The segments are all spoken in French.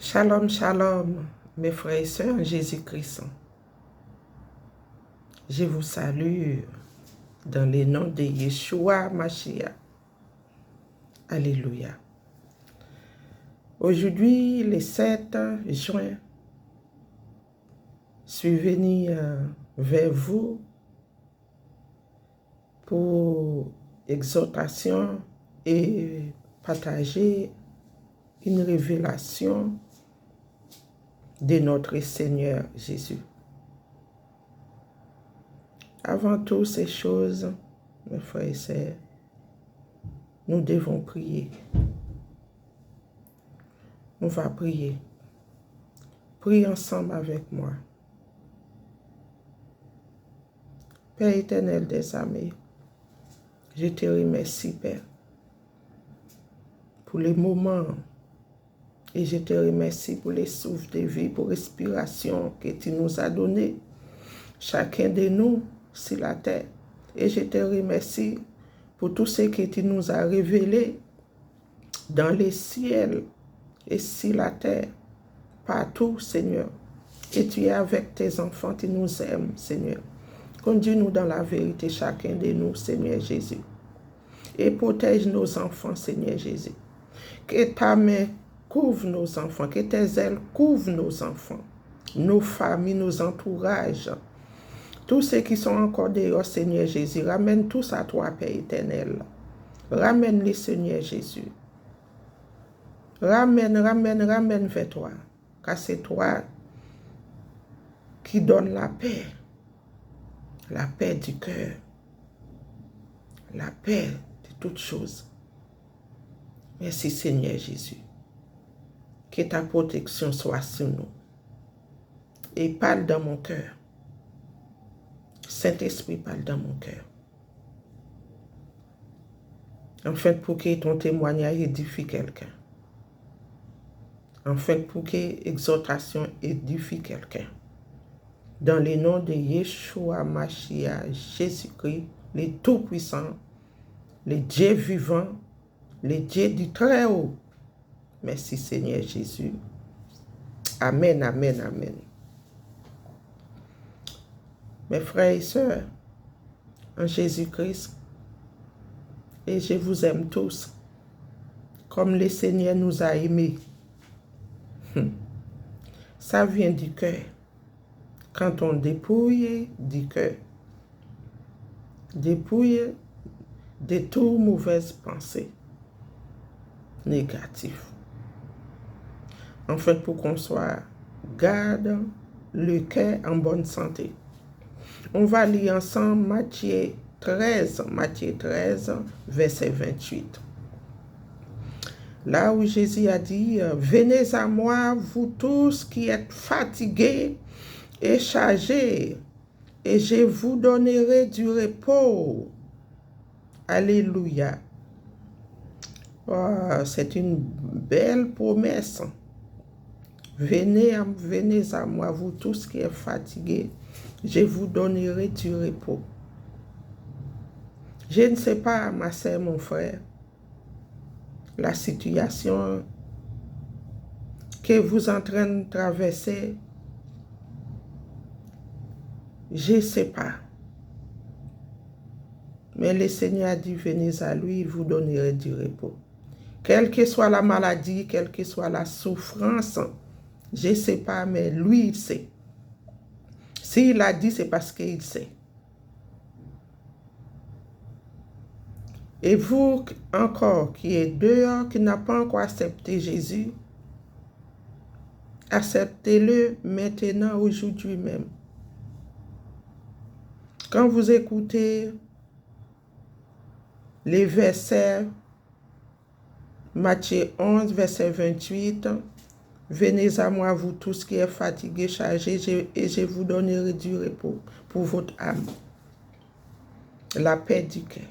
Shalom, shalom, mes frères et sœurs en Jésus-Christ. Je vous salue dans le nom de Yeshua Mashiach. Alléluia. Aujourd'hui, le 7 juin, je suis venu vers vous pour exhortation et partager une révélation de notre Seigneur Jésus. Avant toutes ces choses, mes frères et sœurs, nous devons prier. On va prier. Priez ensemble avec moi. Père éternel des armées, je te remercie, Père, pour les moments et je te remercie pour les souffles de vie, pour respiration que tu nous as donné, chacun de nous sur la terre. Et je te remercie pour tout ce que tu nous as révélé dans les ciels et sur la terre, partout, Seigneur. Et tu es avec tes enfants, tu nous aimes, Seigneur. Conduis-nous dans la vérité, chacun de nous, Seigneur Jésus. Et protège nos enfants, Seigneur Jésus. Que ta main couvre nos enfants, que tes ailes couvrent nos enfants, nos familles, nos entourages. Tous ceux qui sont encore dehors, Seigneur Jésus, ramène tous à toi, Père éternel. Ramène-les, Seigneur Jésus. Ramène vers toi. Car c'est toi qui donne la paix du cœur, la paix de toutes choses. Merci, Seigneur Jésus. Que ta protection soit sur nous. Et parle dans mon cœur. Saint-Esprit, parle dans mon cœur. Enfin, pour que ton témoignage édifie quelqu'un. Enfin, pour que l'exhortation édifie quelqu'un. Dans le nom de Yeshua Mashiach, Jésus-Christ, le Tout-Puissant, le Dieu vivant, le Dieu du Très-Haut. Merci, Seigneur Jésus. Amen, amen, amen. Mes frères et sœurs, en Jésus-Christ, et je vous aime tous, comme le Seigneur nous a aimés. Ça vient du cœur. Quand on dépouille du cœur, dépouille de toute mauvaise pensée négative. Enfin, pour qu'on soit, garde le cœur en bonne santé. On va lire ensemble Matthieu 13, verset 28. Là où Jésus a dit, « Venez à moi, vous tous qui êtes fatigués et chargés, et je vous donnerai du repos. » Alléluia. Oh, c'est une belle promesse. Venez à moi, vous tous qui êtes fatigués, je vous donnerai du repos. Je ne sais pas, ma sœur, mon frère, la situation que vous êtes en train de traverser, je ne sais pas. Mais le Seigneur a dit, venez à lui, il vous donnerait du repos. Quelle que soit la maladie, quelle que soit la souffrance, je ne sais pas, mais lui, il sait. S'il a dit, c'est parce qu'il sait. Et vous, encore, qui êtes dehors, qui n'avez pas encore accepté Jésus, acceptez-le maintenant, aujourd'hui même. Quand vous écoutez les versets, Matthieu 11, verset 28, « Venez à moi, vous tous qui êtes fatigués, chargés, et je vous donnerai du repos pour votre âme. » La paix du cœur.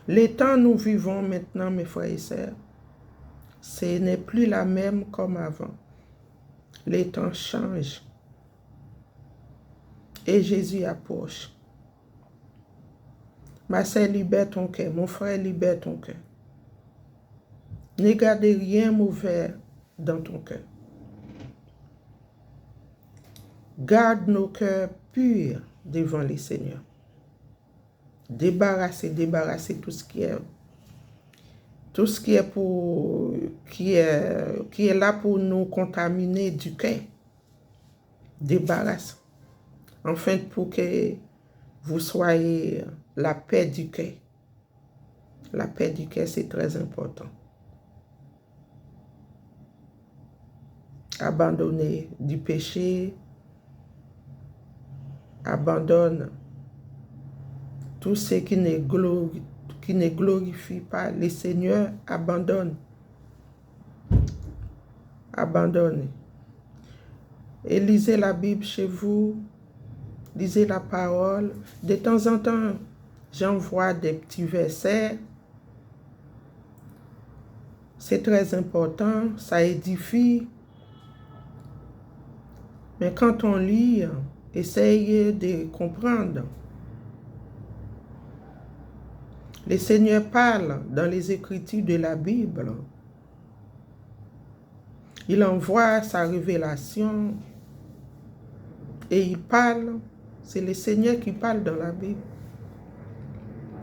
Les temps nous vivons maintenant, mes frères et sœurs, ce n'est plus la même comme avant. Les temps changent. Et Jésus approche. Ma sœur, libère ton cœur. Mon frère, libère ton cœur. Ne gardez rien mauvais dans ton cœur. Garde nos cœurs purs devant les Seigneurs. Débarrasser tout ce qui est là pour nous contaminer du cœur. Débarrasse. Enfin, pour que vous soyez la paix du cœur. La paix du cœur, c'est très important. Abandonner du péché. Abandonne tout ce qui ne glorifie pas le Seigneur. Abandonne. Abandonne. Et lisez la Bible chez vous. Lisez la parole. De temps en temps, j'envoie des petits versets. C'est très important. Ça édifie. Mais quand on lit, essayez de comprendre. Le Seigneur parle dans les Écritures de la Bible. Il envoie sa révélation et il parle. C'est le Seigneur qui parle dans la Bible.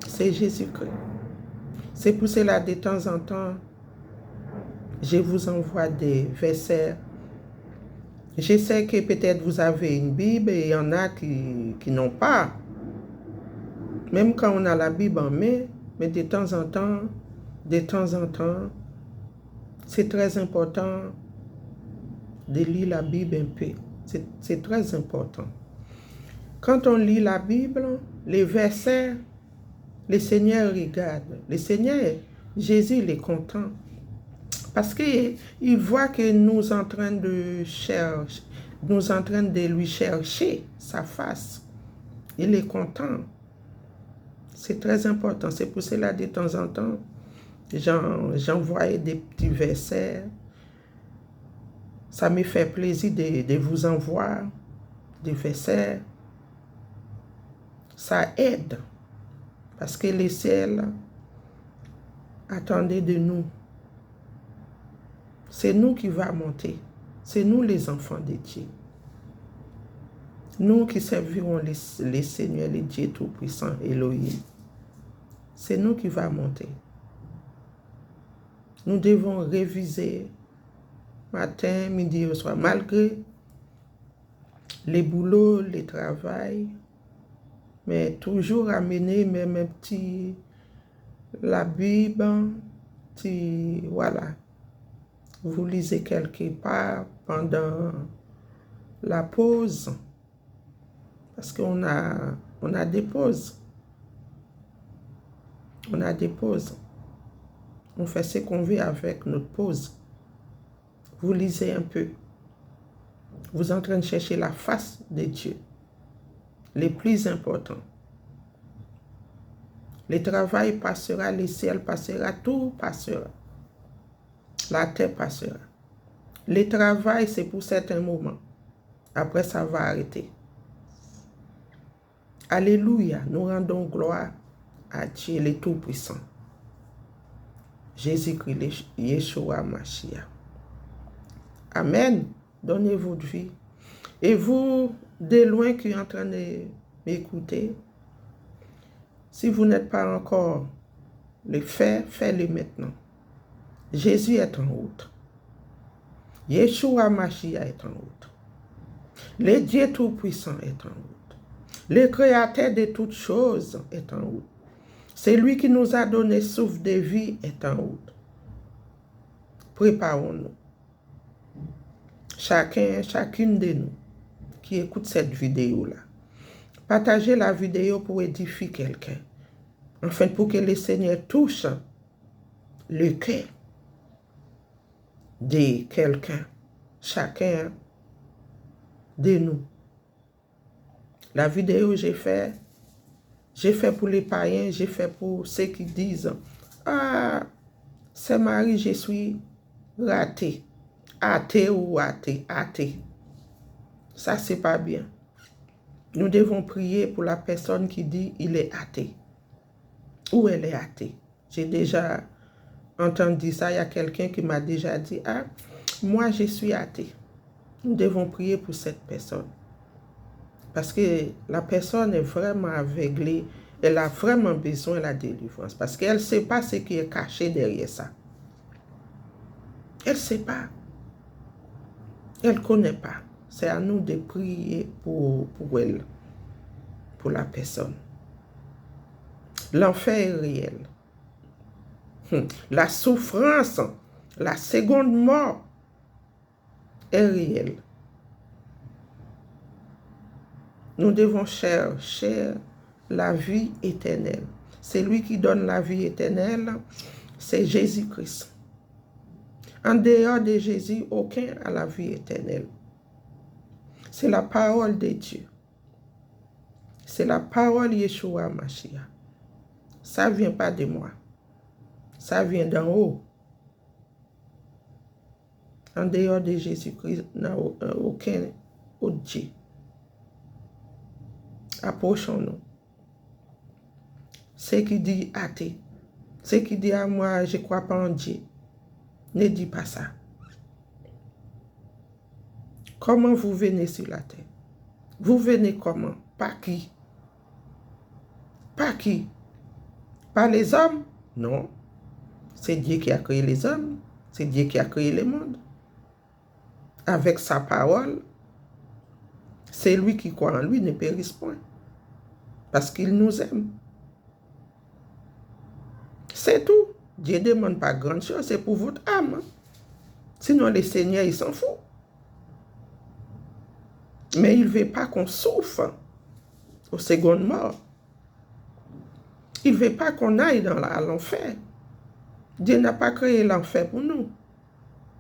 C'est Jésus-Christ. C'est pour cela, de temps en temps, je vous envoie des versets. Je sais que peut-être vous avez une Bible et il y en a qui n'ont pas. Même quand on a la Bible en main, mais de temps en temps, c'est très important de lire la Bible un peu. C'est très important. Quand on lit la Bible, les versets, le Seigneur regarde. Le Seigneur, Jésus, il est content. Parce qu'il voit que nous sommes en train de chercher, de lui chercher sa face. Il est content. C'est très important. C'est pour cela, de temps en temps, j'envoie des petits versets. Ça me fait plaisir de vous envoyer des versets. Ça aide. Parce que le ciel attendait de nous. C'est nous qui va monter. C'est nous les enfants de Dieu. Nous qui servirons les Seigneurs, les dieux tout-puissants, Elohim. C'est nous qui va monter. Nous devons réviser matin, midi et soir, malgré les boulots, les travails, mais toujours amener même un petit, la Bible, voilà. Vous lisez quelque part pendant la pause, parce qu'on a des pauses. On a des pauses. On fait ce qu'on veut avec notre pause. Vous lisez un peu. Vous êtes en train de chercher la face de Dieu. Les plus importants. Le travail passera, le ciel passera, tout passera. La terre passera. Le travail, c'est pour certains moments. Après, ça va arrêter. Alléluia. Nous rendons gloire à Dieu, le Tout-Puissant. Jésus-Christ, Yeshua Mashiach. Amen. Donnez votre vie. Et vous, de loin qui êtes en train de m'écouter, si vous n'êtes pas encore le fait, faites-le maintenant. Jésus est en route. Yeshua Mashiach est en route. Le Dieu Tout-Puissant est en route. Le Créateur de toutes choses est en route. C'est lui qui nous a donné souffle de vie est en route. Préparons-nous. Chacune de nous qui écoute cette vidéo-là. Partagez la vidéo pour édifier quelqu'un. Enfin, pour que le Seigneur touche le cœur de quelqu'un. Chacun de nous. La vidéo j'ai fait pour les païens, j'ai fait pour ceux qui disent « Ah, c'est Marie, je suis raté. » Athée ou athée, athée. Ça, c'est pas bien. Nous devons prier pour la personne qui dit « il est athée » ou « elle est athée ». J'ai déjà entendu ça. Il y a quelqu'un qui m'a déjà dit « Ah, moi je suis athée. Nous devons prier pour cette personne. Parce que la personne est vraiment aveuglée. Elle a vraiment besoin de la délivrance. Parce qu'elle ne sait pas ce qui est caché derrière ça. Elle ne sait pas. Elle ne connaît pas. C'est à nous de prier pour elle. Pour la personne. L'enfer est réel. La souffrance, la seconde mort est réelle. Nous devons chercher la vie éternelle. C'est lui qui donne la vie éternelle, c'est Jésus-Christ. En dehors de Jésus, aucun a la vie éternelle. C'est la parole de Dieu. C'est la parole Yeshua Mashiach. Ça ne vient pas de moi. Ça vient d'en haut. En dehors de Jésus-Christ, il n'y a aucun autre Dieu. Approchons-nous. Ce qui dit athée, ce qui dit à moi, je ne crois pas en Dieu, ne dis pas ça. Comment vous venez sur la terre? Vous venez comment? Par qui? Par qui? Par les hommes? Non. C'est Dieu qui a créé les hommes. C'est Dieu qui a créé le monde. Avec sa parole, c'est lui qui croit en lui ne périsse point. Parce qu'il nous aime. C'est tout. Dieu ne demande pas grand chose, c'est pour votre âme. Sinon, le Seigneur, il s'en fout. Mais il ne veut pas qu'on souffre aux secondes morts. Il ne veut pas qu'on aille dans l'enfer. Dieu n'a pas créé l'enfer pour nous.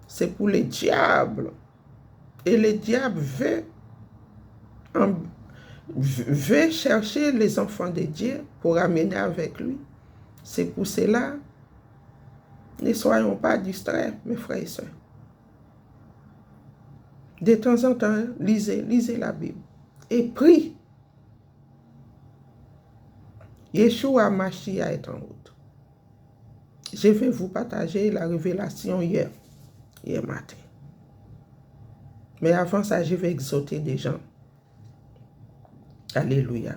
C'est pour les diables. Et le diable veut chercher les enfants de Dieu pour amener avec lui. C'est pour cela, ne soyons pas distraits, mes frères et sœurs. De temps en temps, lisez la Bible et priez. Yeshua Mashiach est en route. Je vais vous partager la révélation hier matin. Mais avant ça, je vais exhorter des gens. Alléluia.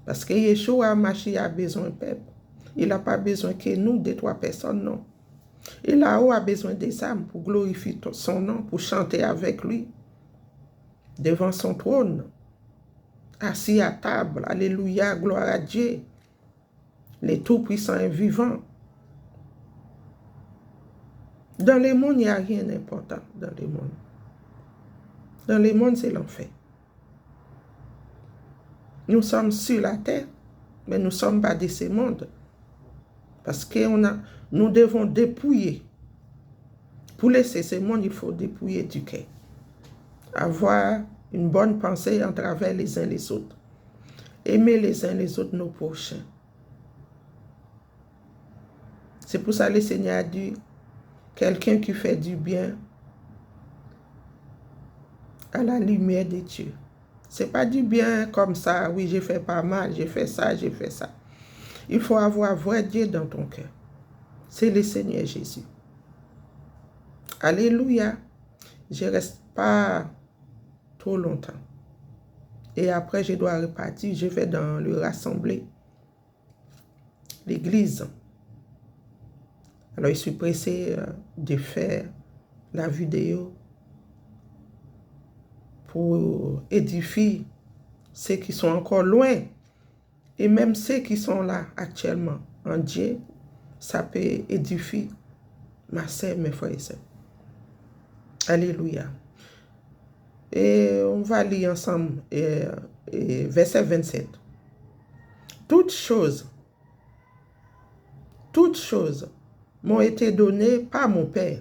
Parce que Yeshua Mashiach a besoin de peuple. Il n'a pas besoin que nous, 2-3 personnes, non. Et là-haut a besoin des âmes pour glorifier son nom, pour chanter avec lui, devant son trône, assis à table. Alléluia, gloire à Dieu. Le Tout-Puissant est vivant. Dans le monde, il n'y a rien d'important dans le monde. Dans le monde, c'est l'enfer. Nous sommes sur la terre, mais nous ne sommes pas de ce monde. Parce que nous devons dépouiller. Pour laisser ce monde, il faut dépouiller du cœur. Avoir une bonne pensée en travers les uns les autres. Aimer les uns les autres nos prochains. C'est pour ça que le Seigneur a dit, quelqu'un qui fait du bien à la lumière de Dieu. Ce n'est pas du bien comme ça, oui, j'ai fait pas mal, j'ai fait ça, j'ai fait ça. Il faut avoir vrai Dieu dans ton cœur. C'est le Seigneur Jésus. Alléluia. Je ne reste pas trop longtemps. Et après, je dois repartir. Je vais dans le rassembler. L'église. Alors, je suis pressé de faire la vidéo pour édifier ceux qui sont encore loin. Et même ceux qui sont là actuellement en Dieu, ça peut édifier ma sœur, mes frères et sœurs. Alléluia. Et on va lire ensemble verset 27. Toutes choses m'ont été données par mon Père,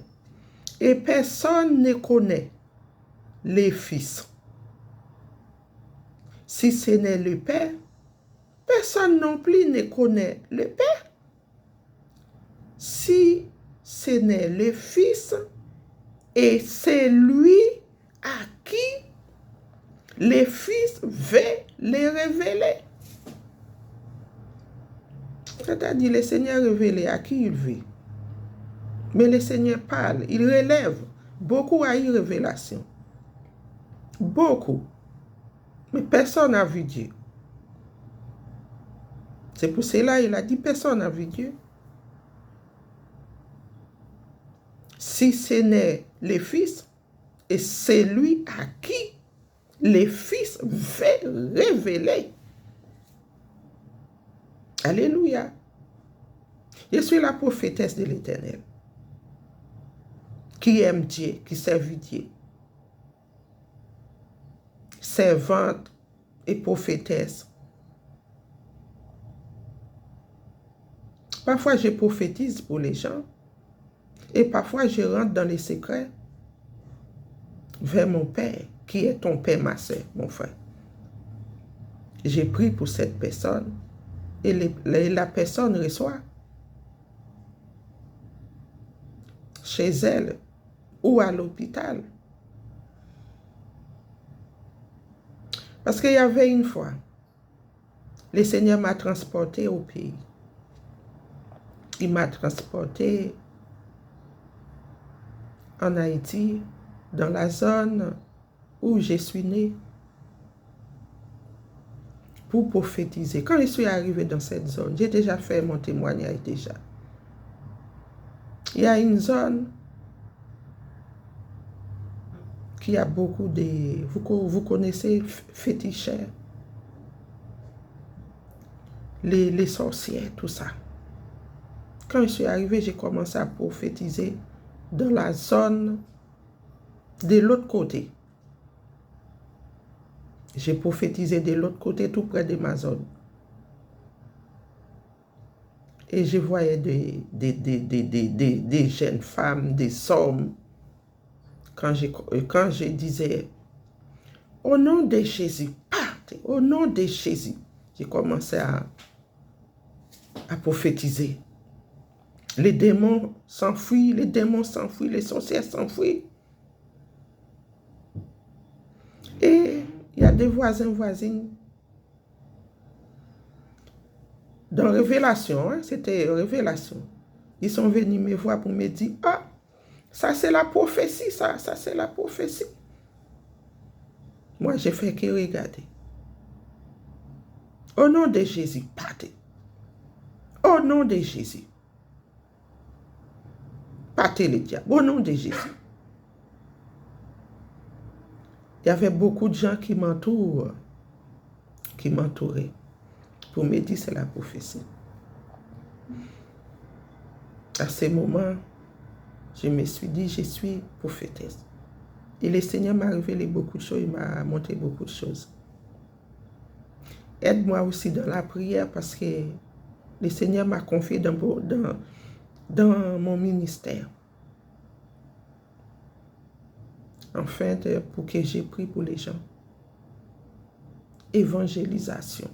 et personne ne connaît les Fils. Si ce n'est le Père, personne non plus ne connaît le Père. Si ce n'est le Fils, et c'est lui à qui le Fils veut les révéler. C'est-à-dire, le Seigneur révèle à qui il veut. Mais le Seigneur parle, il relève Beaucoup a eu révélation. Beaucoup. Mais personne n'a vu Dieu. C'est pour cela qu'il a dit personne n'a vu Dieu. Si ce n'est les fils, et c'est lui à qui les fils veulent révéler. Alléluia. Je suis la prophétesse de l'Éternel, qui aime Dieu, qui serve Dieu. Servante et prophétesse. Parfois, je prophétise pour les gens et parfois, je rentre dans les secrets vers mon Père, qui est ton Père, ma soeur, mon frère. J'ai prié pour cette personne et la personne reçoit chez elle ou à l'hôpital. Parce qu'il y avait une fois, le Seigneur m'a transporté au pays. Il m'a transporté en Haïti, dans la zone où je suis né, pour prophétiser. Quand je suis arrivé dans cette zone, j'ai déjà fait mon témoignage déjà. Il y a une zone qui a beaucoup de... Vous connaissez féticheurs, les sorcières, tout ça. Quand je suis arrivé, j'ai commencé à prophétiser dans la zone de l'autre côté. J'ai prophétisé de l'autre côté, tout près de ma zone. Et je voyais des jeunes femmes, des hommes. Quand je disais, au nom de Jésus, partez, au nom de Jésus, j'ai commencé à prophétiser. Les démons s'enfuient, les sorcières s'enfuient. Et il y a des voisins, voisines. Dans Révélation, hein, c'était Révélation. Ils sont venus me voir pour me dire, ah, ça c'est la prophétie, ça c'est la prophétie. Moi, j'ai fait que regarder. Au nom de Jésus, partez. Au nom de Jésus. Partez les diables. Au nom de Jésus. Il y avait beaucoup de gens qui m'entourent, qui m'entouraient, pour me dire c'est la prophétie. À ce moment, je me suis dit, je suis prophétesse. Et le Seigneur m'a révélé beaucoup de choses, il m'a montré beaucoup de choses. Aide-moi aussi dans la prière parce que le Seigneur m'a confié dans mon ministère. Enfin, pour que j'ai pris pour les gens. Évangélisation.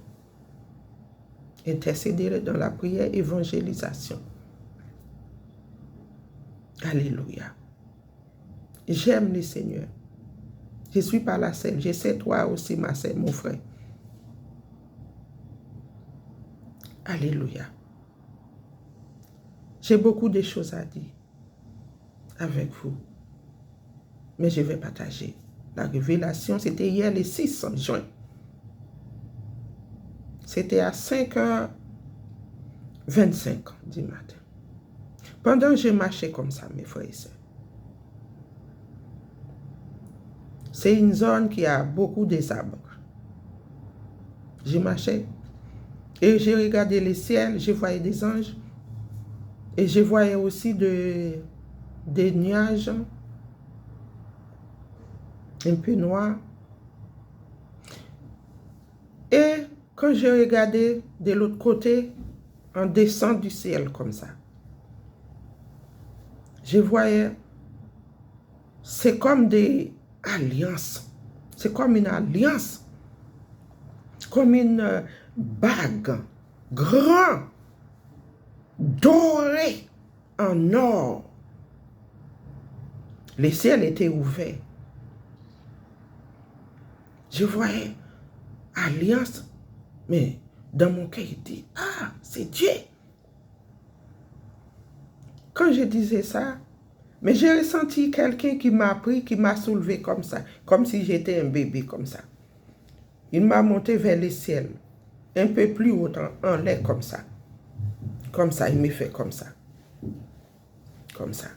Intercéder dans la prière, évangélisation. Alléluia. J'aime le Seigneur. Je ne suis pas la seule. Je sais toi aussi, ma sœur, mon frère. Alléluia. J'ai beaucoup de choses à dire avec vous. Mais je vais partager. La révélation, c'était hier le 6 juin. C'était à 5h25 du matin. Pendant que je marchais comme ça, mes frères et sœurs. C'est une zone qui a beaucoup d'arbres. Je marchais et j'ai regardé le ciel, je voyais des anges et je voyais aussi des nuages un peu noirs. Et quand je regardais de l'autre côté, en descend du ciel comme ça, je voyais, c'est comme des alliances. C'est comme une alliance. Comme une bague grand, dorée en or. Le ciel était ouvert. Je voyais alliance, mais dans mon cœur, il dit, c'est Dieu. Quand je disais ça, Mais j'ai ressenti quelqu'un qui m'a pris, qui m'a soulevé comme ça, comme si j'étais un bébé comme ça. Il m'a monté vers le ciel, un peu plus haut en l'air comme ça. Comme ça, il m'a fait comme ça. Comme ça.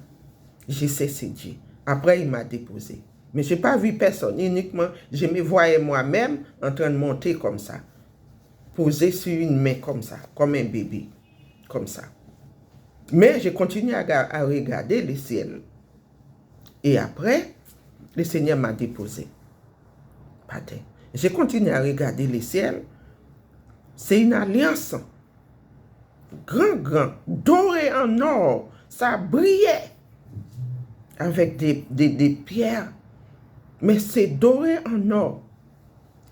J'ai cessé Dieu. Après, il m'a déposé. Mais je n'ai pas vu personne, uniquement, je me voyais moi-même en train de monter comme ça. Posé sur une main comme ça, comme un bébé. Comme ça. Mais j'ai continué à regarder le ciel. Et après, le Seigneur m'a déposé. J'ai continué à regarder le ciel. C'est une alliance. Grand, doré en or. Ça brillait. Avec des pierres. Mais c'est doré en or.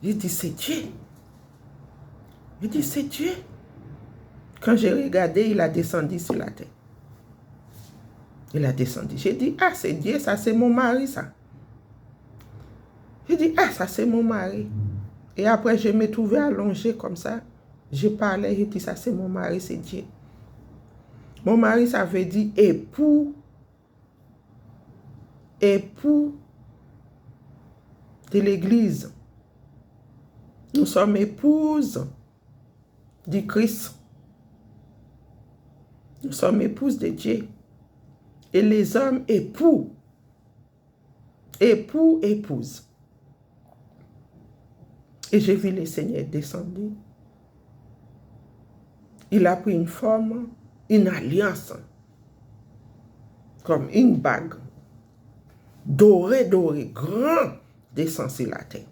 J'ai dit, c'est Dieu. J'ai dit, c'est Dieu. Quand j'ai regardé, il a descendu sur la terre. Il a descendu. J'ai dit, ah, c'est Dieu, ça c'est mon mari, ça. J'ai dit, ah, ça c'est mon mari. Et après, je me trouvais allongé comme ça. Je parlais, j'ai dit, ça c'est mon mari, c'est Dieu. Mon mari, ça veut dire époux. Époux de l'Église. Nous sommes épouses du Christ. Nous sommes épouses de Dieu. Et les hommes, époux. Époux, épouse. Et j'ai vu le Seigneur descendre. Il a pris une forme, une alliance. Comme une bague. Dorée, grand, descend sur la terre.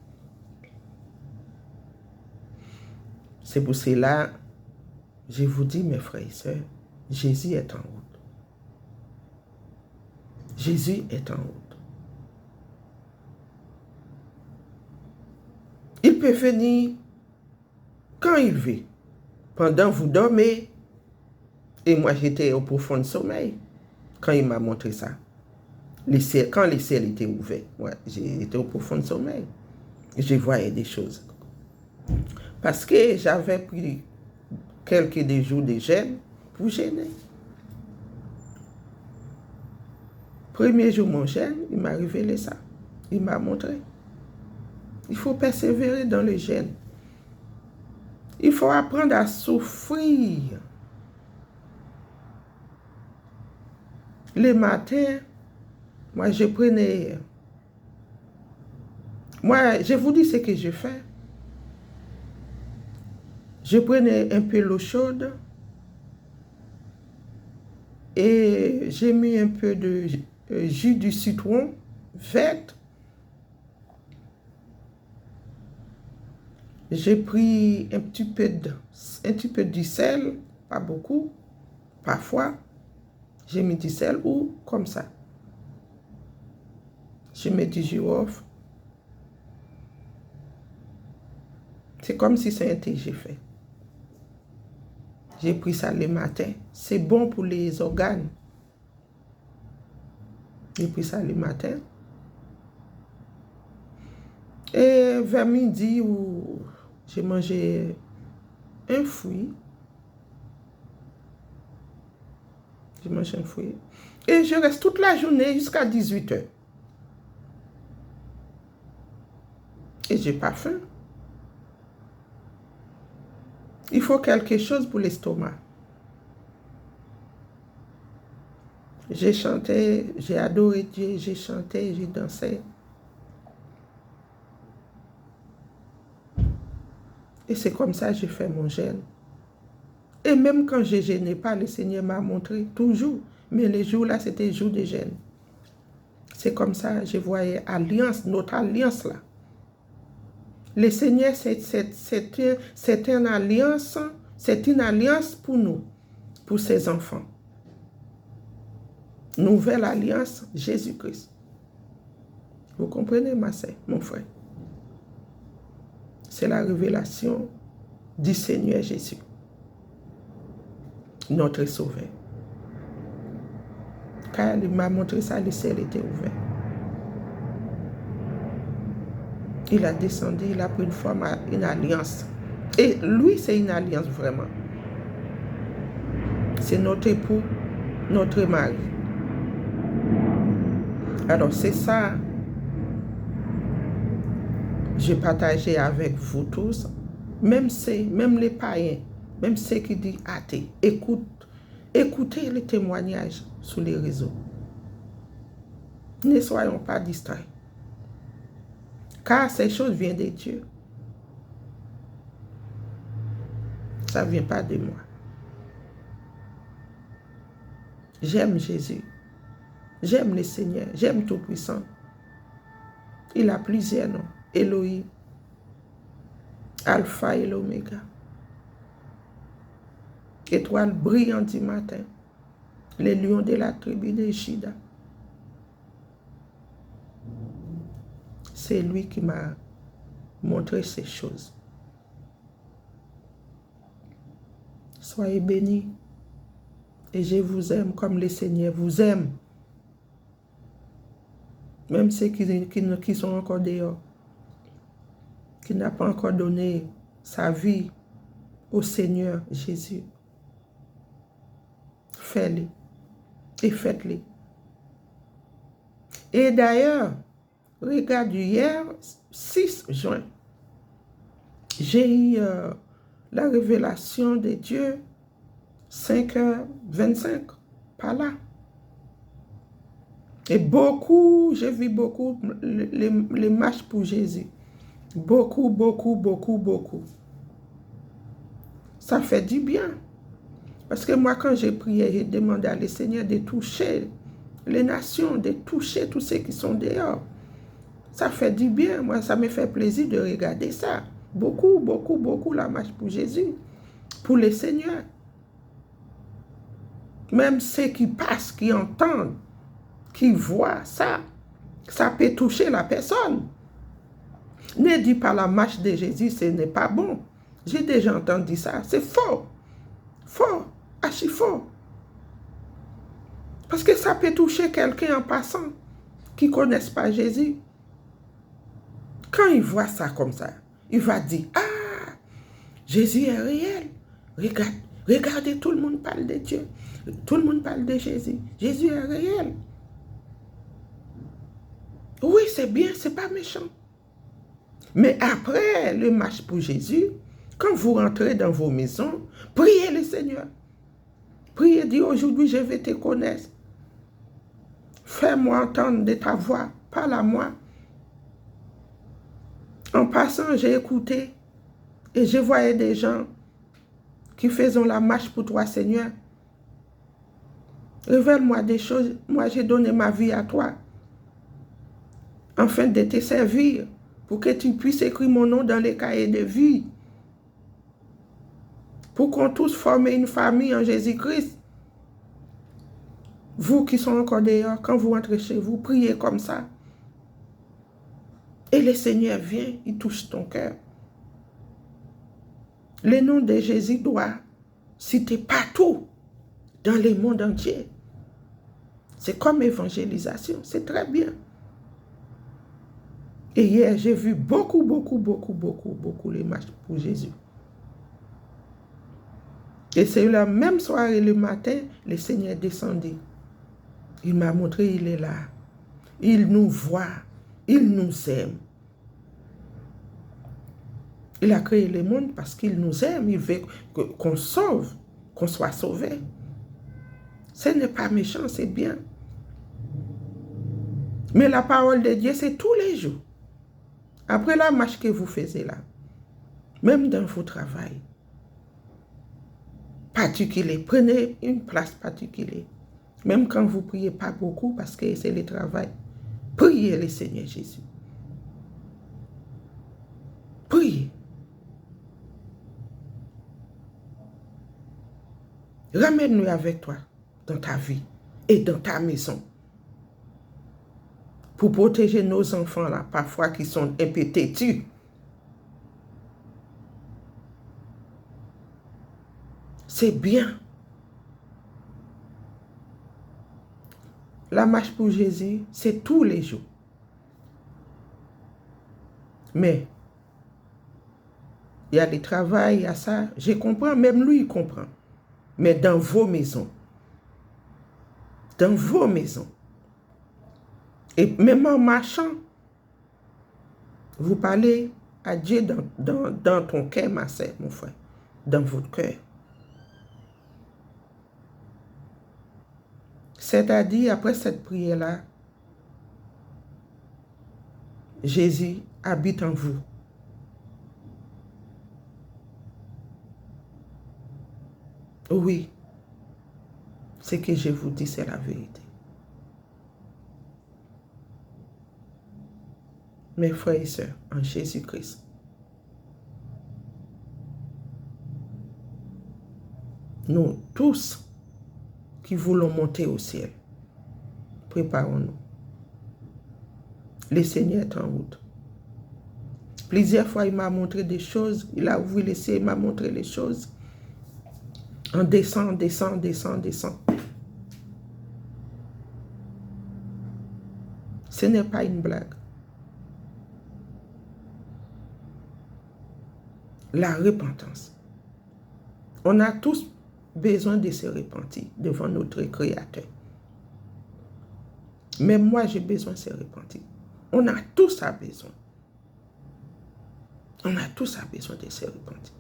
C'est pour cela, je vous dis, mes frères et sœurs, Jésus est en route. Jésus est en route. Il peut venir quand il veut. Pendant que vous dormez, et moi j'étais au profond sommeil, quand il m'a montré ça. Quand les ciels étaient ouverts, moi j'étais au profond sommeil. Je voyais des choses. Parce que j'avais pris quelques jours de jeûne pour jeûner. Premier jour mon jeûne, il m'a révélé ça. Il m'a montré. Il faut persévérer dans le jeûne. Il faut apprendre à souffrir. Le matin, moi je prenais... Moi, je vous dis ce que je fais. Je prenais un peu l'eau chaude et j'ai mis un peu de jus du citron vert. J'ai pris un petit peu du sel, pas beaucoup, parfois. J'ai mis du sel ou comme ça. Je mets du girofle. C'est comme si c'est un thé que j'ai fait. J'ai pris ça le matin. C'est bon pour les organes. J'ai pris ça le matin. Et vers midi, j'ai mangé un fruit. J'ai mangé un fruit. Et je reste toute la journée jusqu'à 18 h. Et j'ai pas faim. Il faut quelque chose pour l'estomac. J'ai chanté, j'ai adoré Dieu, j'ai chanté, j'ai dansé. Et c'est comme ça que j'ai fait mon jeûne. Et même quand je ne jeûnais pas, le Seigneur m'a montré toujours. Mais les jours là, c'était les jours de jeûne. C'est comme ça que je voyais alliance, notre alliance là. Le Seigneur, c'est une alliance pour nous, pour ses enfants. Nouvelle alliance, Jésus-Christ. Vous comprenez, ma sœur, mon frère? C'est la révélation du Seigneur Jésus, notre Sauveur. Quand il m'a montré ça, le ciel était ouvert. Il a descendu, il a pris une forme, une alliance. Et lui, c'est une alliance vraiment. C'est notre époux, notre mari. Alors, c'est ça, j'ai partagé avec vous tous, même les païens, même ceux qui disent athées, écoutez les témoignages sur les réseaux. Ne soyons pas distraits. Car ces choses viennent de Dieu. Ça ne vient pas de moi. J'aime Jésus. J'aime le Seigneur. J'aime Tout-Puissant. Il a plusieurs noms. Elohim. Alpha et l'Oméga. Étoile brillante du matin. Les lions de la tribu de Juda. C'est lui qui m'a montré ces choses. Soyez bénis. Et je vous aime comme le Seigneur vous aime. Même ceux qui sont encore dehors. Qui n'a pas encore donné sa vie au Seigneur Jésus. Faites-le. Et faites-le. Et d'ailleurs, regarde, hier, 6 juin, j'ai eu la révélation de Dieu, 5h25, par là. Et beaucoup, j'ai vu beaucoup les marches pour Jésus. Beaucoup, beaucoup, beaucoup, beaucoup. Ça fait du bien. Parce que moi, quand j'ai prié, j'ai demandé à le Seigneur de toucher les nations, de toucher tous ceux qui sont dehors. Ça fait du bien. Moi, ça me fait plaisir de regarder ça. Beaucoup, beaucoup, beaucoup la marche pour Jésus, pour le Seigneur. Même ceux qui passent, qui entendent, qui voient ça, ça peut toucher la personne. Ne dis pas la marche de Jésus, ce n'est pas bon. J'ai déjà entendu ça. C'est faux. Faux. Archi faux. Parce que ça peut toucher quelqu'un en passant qui ne connaisse pas Jésus. Quand il voit ça comme ça, il va dire, ah, Jésus est réel. Regardez, tout le monde parle de Dieu. Tout le monde parle de Jésus. Jésus est réel. Oui, c'est bien, c'est pas méchant. Mais après le marche pour Jésus, quand vous rentrez dans vos maisons, priez le Seigneur. Priez, dis aujourd'hui, je vais te connaître. Fais-moi entendre de ta voix. Parle à moi. En passant, j'ai écouté et je voyais des gens qui faisaient la marche pour toi, Seigneur. Révèle-moi des choses. Moi, j'ai donné ma vie à toi. Afin de te servir. Pour que tu puisses écrire mon nom dans les cahiers de vie. Pour qu'on tous forme une famille en Jésus-Christ. Vous qui sont encore dehors, quand vous rentrez chez vous, priez comme ça. Et le Seigneur vient, il touche ton cœur. Le nom de Jésus doit citer partout, dans le monde entier. C'est comme évangélisation, c'est très bien. Et hier, j'ai vu beaucoup les marches pour Jésus. Et c'est la même soirée, le matin, le Seigneur descendit. Il m'a montré, il est là. Il nous voit. Il nous aime. Il a créé le monde parce qu'il nous aime. Il veut qu'on sauve, qu'on soit sauvé. Ce n'est pas méchant, c'est bien. Mais la parole de Dieu, c'est tous les jours. Après la marche que vous faites là, même dans vos travail, particulier, prenez une place particulière. Même quand vous ne priez pas beaucoup, parce que c'est le travail, priez le Seigneur Jésus. Priez. Ramène-nous avec toi dans ta vie et dans ta maison. Pour protéger nos enfants là, parfois qui sont un peu têtus. C'est bien. La marche pour Jésus, c'est tous les jours. Mais, il y a des travail, il y a ça. Je comprends, même lui, il comprend. Mais dans vos maisons. Dans vos maisons. Et même en marchant, vous parlez à Dieu dans ton cœur, ma sœur, mon frère, dans votre cœur. C'est-à-dire, après cette prière-là, Jésus habite en vous. Oui, ce que je vous dis, c'est la vérité. Mes frères et sœurs, en Jésus-Christ, nous tous qui voulons monter au ciel, préparons-nous. Le Seigneur est en route. Plusieurs fois, il m'a montré des choses. Il a ouvert les cieux, il m'a montré les choses. On descend. Ce n'est pas une blague. La repentance. On a tous besoin de se repentir devant notre Créateur. Même moi, j'ai besoin de se repentir. On a tous besoin. On a tous besoin de se repentir.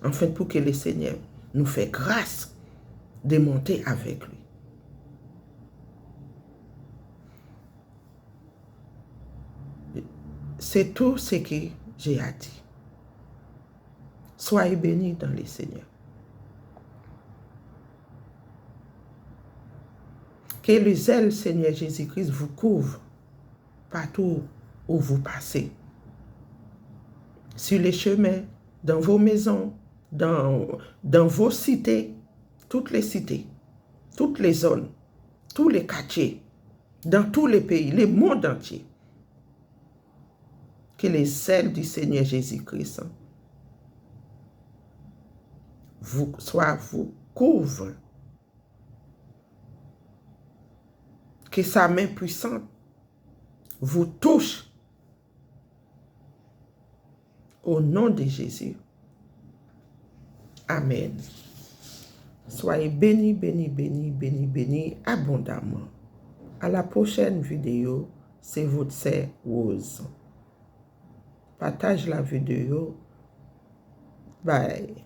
Enfin, pour que le Seigneur nous fait grâce de monter avec lui. C'est tout ce que j'ai à dire. Soyez bénis dans le Seigneur. Que le zèle Seigneur Jésus-Christ vous couvre partout où vous passez. Sur les chemins, dans vos maisons, dans vos cités, toutes les cités, toutes les zones, tous les quartiers, dans tous les pays, le monde entier. Que les zèles du Seigneur Jésus-Christ vous couvre. Que sa main puissante vous touche. Au nom de Jésus. Amen. Soyez bénis, bénis, bénis, bénis, bénis abondamment. À la prochaine vidéo, c'est votre sœur Rose. Partage la vidéo. Bye.